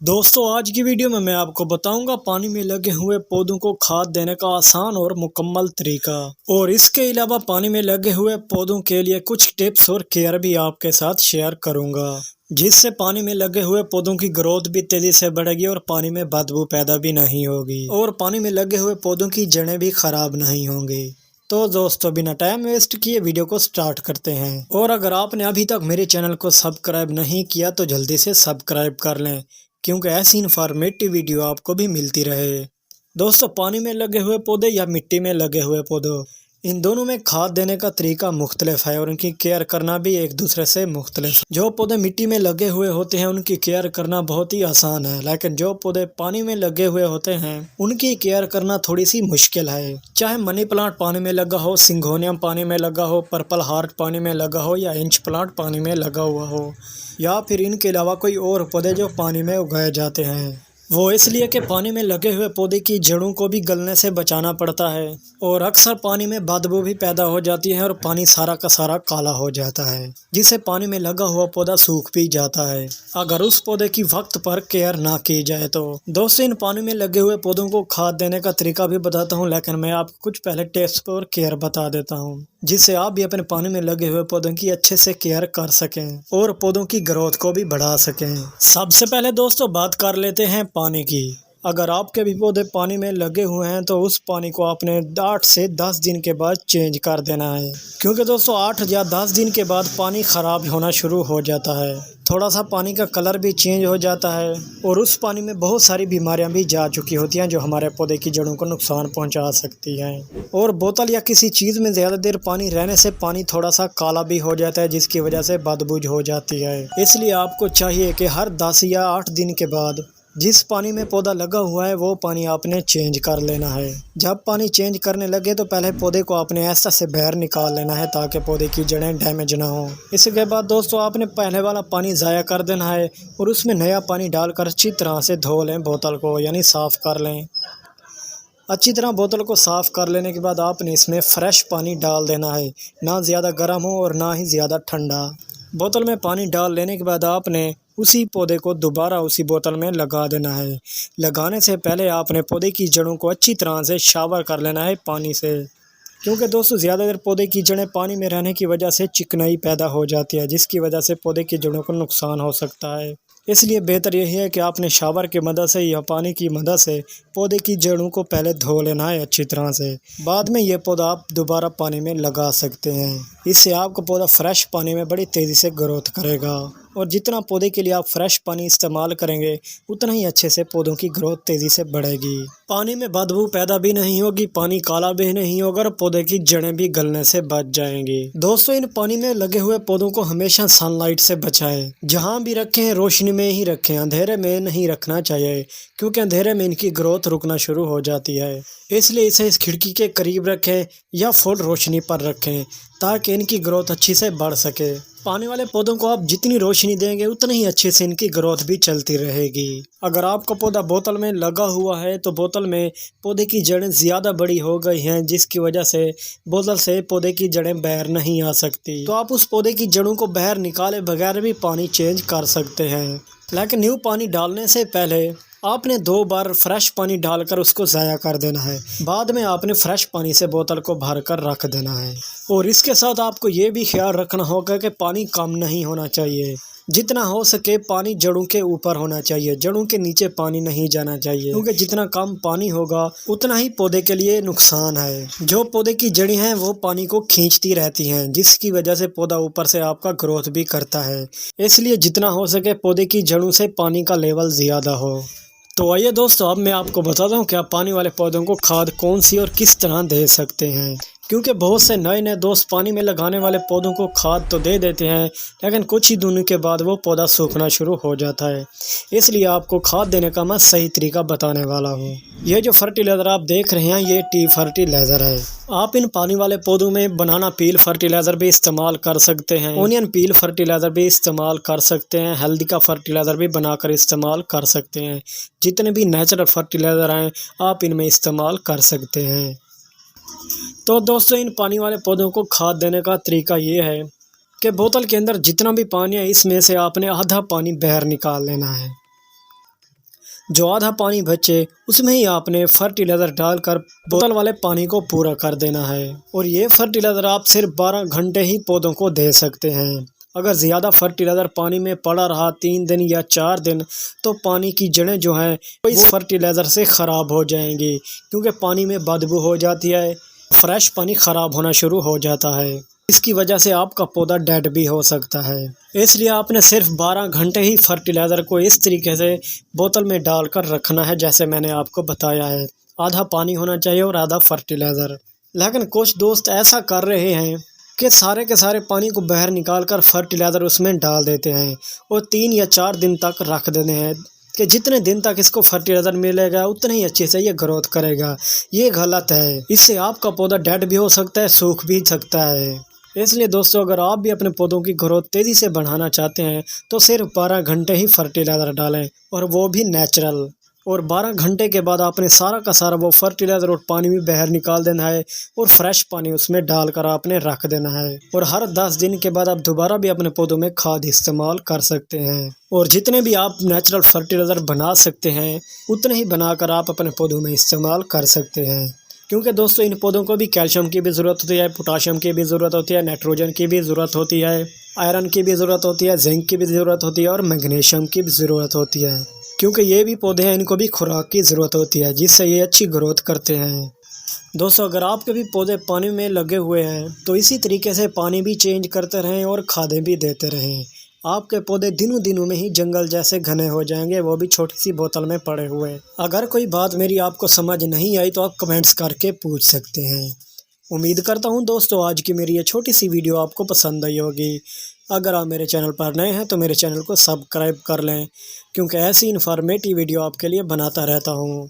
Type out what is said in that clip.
दोस्तों आज की वीडियो में मैं आपको बताऊंगा पानी में लगे हुए पौधों को खाद देने का आसान और मुकम्मल तरीका। और इसके अलावा पानी में लगे हुए पौधों के लिए कुछ टिप्स और केयर भी आपके साथ शेयर करूंगा, जिससे पानी में लगे हुए पौधों की ग्रोथ भी तेजी से बढ़ेगी और पानी में बदबू पैदा भी नहीं होगी और पानी में लगे हुए पौधों की जड़ें भी खराब नहीं होंगी। तो दोस्तों बिना टाइम वेस्ट किए वीडियो को स्टार्ट करते हैं। और अगर आपने अभी तक मेरे चैनल को सब्सक्राइब नहीं किया तो जल्दी से सब्सक्राइब कर लें, क्योंकि ऐसी इन्फॉर्मेटिव वीडियो आपको भी मिलती रहे। दोस्तों पानी में लगे हुए पौधे या मिट्टी में लगे हुए पौधों, इन दोनों में खाद देने का तरीका मुख्तलिफ है और उनकी केयर करना भी एक दूसरे से मुख्तलिफ। जो पौधे मिट्टी में लगे हुए होते हैं उनकी केयर करना बहुत ही आसान है, लेकिन जो पौधे पानी में लगे हुए होते हैं उनकी केयर करना थोड़ी सी मुश्किल है। चाहे मनी प्लांट पानी में लगा हो, सिंगोनियम पानी में लगा हो, पर्पल हार्ट पानी में लगा हो या इंच प्लांट पानी में लगा हुआ हो, या फिर इनके अलावा कोई और पौधे जो पानी में उगाए जाते हैं। वो इसलिए कि पानी में लगे हुए पौधे की जड़ों को भी गलने से बचाना पड़ता है और अक्सर पानी में बदबू भी पैदा हो जाती है और पानी सारा का सारा काला हो जाता है, जिससे पानी में लगा हुआ पौधा सूख भी जाता है अगर उस पौधे की वक्त पर केयर ना की जाए तो। दोस्तों इन पानी में लगे हुए पौधों को खाद देने का तरीका भी बताता हूँ, लेकिन मैं आपको कुछ पहले टिप्स और केयर बता देता हूँ, जिससे आप भी अपने पानी में लगे हुए पौधों की अच्छे से केयर कर सकें और पौधों की ग्रोथ को भी बढ़ा सकें। सबसे पहले दोस्तों बात कर लेते हैं पानी की। अगर आपके भी पौधे पानी में लगे हुए हैं तो उस पानी को आपने 8 से 10 दिन के बाद चेंज कर देना है, क्योंकि दोस्तों 8 या 10 दिन के बाद पानी ख़राब होना शुरू हो जाता है। थोड़ा सा पानी का कलर भी चेंज हो जाता है और उस पानी में बहुत सारी बीमारियां भी जा चुकी होती हैं जो हमारे पौधे की जड़ों को नुकसान पहुंचा सकती हैं। और बोतल या किसी चीज़ में ज़्यादा देर पानी रहने से पानी थोड़ा सा काला भी हो जाता है, जिसकी वजह से बदबू हो जाती है। इसलिए आपको चाहिए कि हर 10 या 8 दिन के बाद जिस पानी में पौधा लगा हुआ है वो पानी आपने चेंज कर लेना है। जब पानी चेंज करने लगे तो पहले पौधे को आपने ऐसा से बाहर निकाल लेना है ताकि पौधे की जड़ें डैमेज ना हो। इसके बाद दोस्तों आपने पहले वाला पानी ज़ाया कर देना है और उसमें नया पानी डालकर अच्छी तरह से धो लें बोतल को, यानी साफ़ कर लें। अच्छी तरह बोतल को साफ़ कर लेने के बाद आपने इसमें फ्रेश पानी डाल देना है, ना ज़्यादा गर्म हो और ना ही ज़्यादा ठंडा। बोतल में पानी डाल लेने के बाद आपने उसी पौधे को दोबारा उसी बोतल में लगा देना है। लगाने से पहले आपने पौधे की जड़ों को अच्छी तरह से शावर कर लेना है पानी से, क्योंकि दोस्तों ज़्यादा देर पौधे की जड़ें पानी में रहने की वजह से चिकनाई पैदा हो जाती है, जिसकी वजह से पौधे की जड़ों को नुकसान हो सकता है। इसलिए बेहतर यही है कि आपने शावर की मदद से या पानी की मदद से पौधे की जड़ों को पहले धो लेना है अच्छी तरह से। बाद में ये पौधा आप दोबारा पानी में लगा सकते हैं। इससे आपका पौधा फ्रेश पानी में बड़ी तेज़ी से ग्रोथ करेगा और जितना पौधे के लिए आप फ्रेश पानी इस्तेमाल करेंगे उतना ही अच्छे से पौधों की ग्रोथ तेज़ी से बढ़ेगी। पानी में बदबू पैदा भी नहीं होगी, पानी काला भी नहीं होगा और पौधे की जड़ें भी गलने से बच जाएंगी। दोस्तों इन पानी में लगे हुए पौधों को हमेशा सनलाइट से बचाएं। जहाँ भी रखें रोशनी में ही रखें, अंधेरे में नहीं रखना चाहिए, क्योंकि अंधेरे में इनकी ग्रोथ रुकना शुरू हो जाती है। इसलिए इसे इस खिड़की के करीब रखें या फुल रोशनी पर रखें ताकि इनकी ग्रोथ अच्छी से बढ़ सके। पानी वाले पौधों को आप जितनी रोशनी देंगे उतनी ही अच्छे से इनकी ग्रोथ भी चलती रहेगी। अगर आपका पौधा बोतल में लगा हुआ है तो बोतल में पौधे की जड़ें ज़्यादा बड़ी हो गई हैं, जिसकी वजह से बोतल से पौधे की जड़ें बाहर नहीं आ सकती, तो आप उस पौधे की जड़ों को बाहर निकाले बगैर भी पानी चेंज कर सकते हैं। लेकिन न्यू पानी डालने से पहले आपने 2 बार फ्रेश पानी डालकर उसको ज़ाया कर देना है। बाद में आपने फ्रेश पानी से बोतल को भर कर रख देना है। और इसके साथ आपको ये भी ख्याल रखना होगा कि पानी कम नहीं होना चाहिए, जितना हो सके पानी जड़ों के ऊपर होना चाहिए, जड़ों के नीचे पानी नहीं जाना चाहिए, क्योंकि जितना कम पानी होगा उतना ही पौधे के लिए नुकसान है। जो पौधे की जड़ें हैं वो पानी को खींचती रहती हैं, जिसकी वजह से पौधा ऊपर से आपका ग्रोथ भी करता है। इसलिए जितना हो सके पौधे की जड़ों से पानी का लेवल ज़्यादा हो। तो आइए दोस्तों अब मैं आपको बताता हूँ कि आप पानी वाले पौधों को खाद कौन सी और किस तरह दे सकते हैं, क्योंकि बहुत से नए दोस्त पानी में लगाने वाले पौधों को खाद तो दे देते हैं, लेकिन कुछ ही दिनों के बाद वो पौधा सूखना शुरू हो जाता है। इसलिए आपको खाद देने का मैं सही तरीका बताने वाला हूँ। ये जो फर्टिलाइज़र आप देख रहे हैं ये टी फर्टिलाइज़र है। आप इन पानी वाले पौधों में बनाना पील फर्टिलाइज़र भी इस्तेमाल कर सकते हैं, ओनियन पील फर्टिलाइज़र भी इस्तेमाल कर सकते हैं, हल्दी का फर्टिलाइज़र भी बनाकर इस्तेमाल कर सकते हैं। जितने भी नेचुरल फर्टिलाइज़र हैं आप इनमें इस्तेमाल कर सकते हैं। तो दोस्तों इन पानी वाले पौधों को खाद देने का तरीका ये है कि बोतल के अंदर जितना भी पानी है इसमें से आपने आधा पानी बाहर निकाल लेना है। जो आधा पानी बचे उसमें ही आपने फर्टिलाइज़र डालकर बोतल वाले पानी को पूरा कर देना है। और ये फर्टिलाइज़र आप सिर्फ 12 घंटे ही पौधों को दे सकते हैं। अगर ज़्यादा फर्टिलाइज़र पानी में पड़ा रहा 3 दिन या 4 दिन तो पानी की जड़ें जो हैं वो इस फर्टिलाइज़र से ख़राब हो जाएंगी, क्योंकि पानी में बदबू हो जाती है, फ्रेश पानी ख़राब होना शुरू हो जाता है। इसकी वजह से आपका पौधा डेड भी हो सकता है। इसलिए आपने सिर्फ 12 घंटे ही फर्टिलाइज़र को इस तरीके से बोतल में डालकर रखना है जैसे मैंने आपको बताया है। आधा पानी होना चाहिए और आधा फर्टिलाइज़र। लेकिन कुछ दोस्त ऐसा कर रहे हैं कि सारे के सारे पानी को बाहर निकाल कर फर्टिलाइज़र उसमें डाल देते हैं और 3 या 4 दिन तक रख देते हैं कि जितने दिन तक इसको फर्टिलाइज़र मिलेगा उतने ही अच्छे से ये ग्रोथ करेगा। ये गलत है। इससे आपका पौधा डेड भी हो सकता है, सूख भी सकता है। इसलिए दोस्तों, अगर आप भी अपने पौधों की ग्रोथ तेज़ी से बढ़ाना चाहते हैं तो सिर्फ 12 घंटे ही फर्टिलाइज़र डालें, और वो भी नेचुरल। और 12 घंटे के बाद आपने सारा का सारा वो फर्टिलाइज़र और पानी भी बाहर निकाल देना है और फ्रेश पानी उसमें डालकर आपने रख देना है। और हर 10 दिन के बाद आप दोबारा भी अपने पौधों में खाद इस्तेमाल कर सकते हैं। और जितने भी आप नेचुरल फर्टिलाइज़र बना सकते हैं उतने ही बनाकर आप अपने पौधों में इस्तेमाल कर सकते हैं। क्योंकि दोस्तों, इन पौधों को भी कैल्शियम की भी ज़रूरत होती है, पोटाशियम की भी ज़रूरत होती है, नाइट्रोजन की भी ज़रूरत होती है, आयरन की भी ज़रूरत होती है, जिंक की भी ज़रूरत होती है और मैग्नीशियम की भी ज़रूरत होती है। क्योंकि ये भी पौधे हैं, इनको भी खुराक की ज़रूरत होती है जिससे ये अच्छी ग्रोथ करते हैं। दोस्तों, अगर आपके भी पौधे पानी में लगे हुए हैं तो इसी तरीके से पानी भी चेंज करते रहें और खादें भी देते रहें। आपके पौधे दिनों दिनों में ही जंगल जैसे घने हो जाएंगे, वो भी छोटी सी बोतल में पड़े हुए। अगर कोई बात मेरी आपको समझ नहीं आई तो आप कमेंट्स करके पूछ सकते हैं। उम्मीद करता हूं दोस्तों आज की मेरी ये छोटी सी वीडियो आपको पसंद आई होगी। अगर आप मेरे चैनल पर नए हैं तो मेरे चैनल को सब्सक्राइब कर लें, क्योंकि ऐसी इन्फॉर्मेटिव वीडियो आपके लिए बनाता रहता हूं।